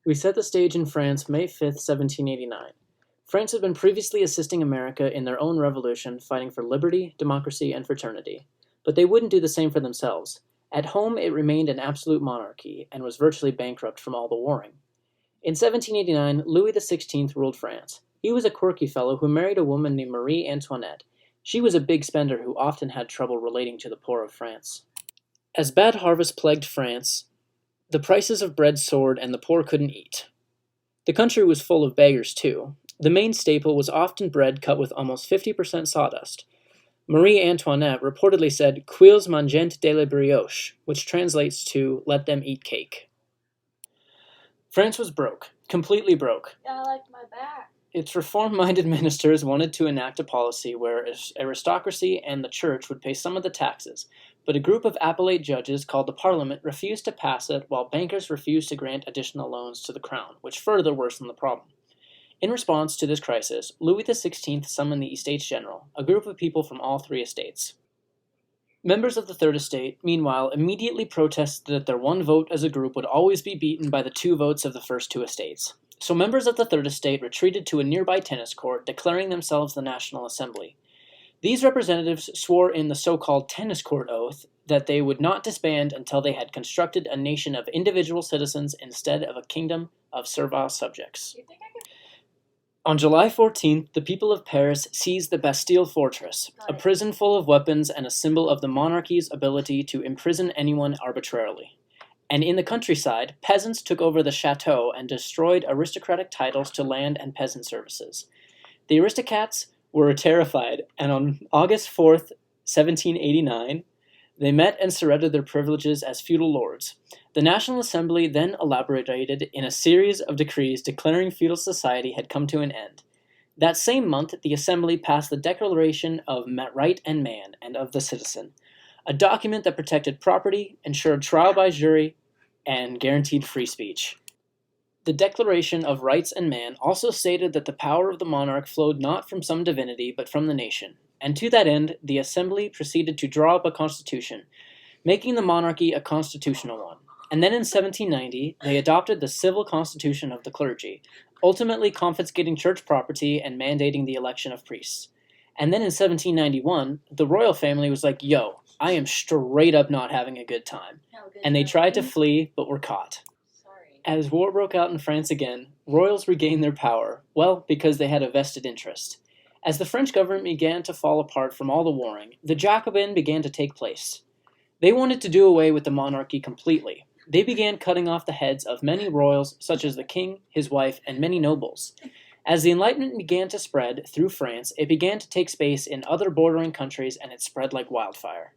We set the stage in France May 5th, 1789. France had been previously assisting America in their own revolution, fighting for liberty, democracy, and fraternity. But they wouldn't do the same for themselves. At home, it remained an absolute monarchy, and was virtually bankrupt from all the warring. In 1789, Louis XVI ruled France. He was a quirky fellow who married a woman named Marie Antoinette. She was a big spender who often had trouble relating to the poor of France. As bad harvests plagued France, the prices of bread soared and the poor couldn't eat. The country was full of beggars, too. The main staple was often bread cut with almost 50% sawdust. Marie Antoinette reportedly said, "Quils mangent de la brioche," which translates to, "let them eat cake." France was broke, completely broke. I like my back. Its reform-minded ministers wanted to enact a policy where aristocracy and the church would pay some of the taxes, but a group of appellate judges called the Parliament refused to pass it, while bankers refused to grant additional loans to the crown, which further worsened the problem. In response to this crisis, Louis XVI summoned the Estates General, a group of people from all three estates. Members of the Third Estate, meanwhile, immediately protested that their one vote as a group would always be beaten by the two votes of the first two estates. So members of the Third Estate retreated to a nearby tennis court, declaring themselves the National Assembly. These representatives swore in the so-called tennis court oath that they would not disband until they had constructed a nation of individual citizens instead of a kingdom of servile subjects. You think I could? On July 14th, the people of Paris seized the Bastille Fortress, a prison full of weapons and a symbol of the monarchy's ability to imprison anyone arbitrarily. And in the countryside, peasants took over the chateau and destroyed aristocratic titles to land and peasant services. The aristocrats were terrified, and on August 4th, 1789, they met and surrendered their privileges as feudal lords. The National Assembly then elaborated in a series of decrees declaring feudal society had come to an end. That same month, the Assembly passed the Declaration of Right and Man and of the Citizen, a document that protected property, ensured trial by jury, and guaranteed free speech. The Declaration of Rights and Man also stated that the power of the monarch flowed not from some divinity, but from the nation, and to that end, the Assembly proceeded to draw up a constitution, making the monarchy a constitutional one. And then in 1790, they adopted the Civil Constitution of the Clergy, ultimately confiscating church property and mandating the election of priests. And then in 1791, the royal family was like, "Yo, I am straight up not having a good time." And they tried to flee, but were caught. Sorry. As war broke out in France again, royals regained their power, well, because they had a vested interest. As the French government began to fall apart from all the warring, the Jacobin began to take place. They wanted to do away with the monarchy completely. They began cutting off the heads of many royals, such as the king, his wife, and many nobles. As the Enlightenment began to spread through France, it began to take space in other bordering countries, and it spread like wildfire.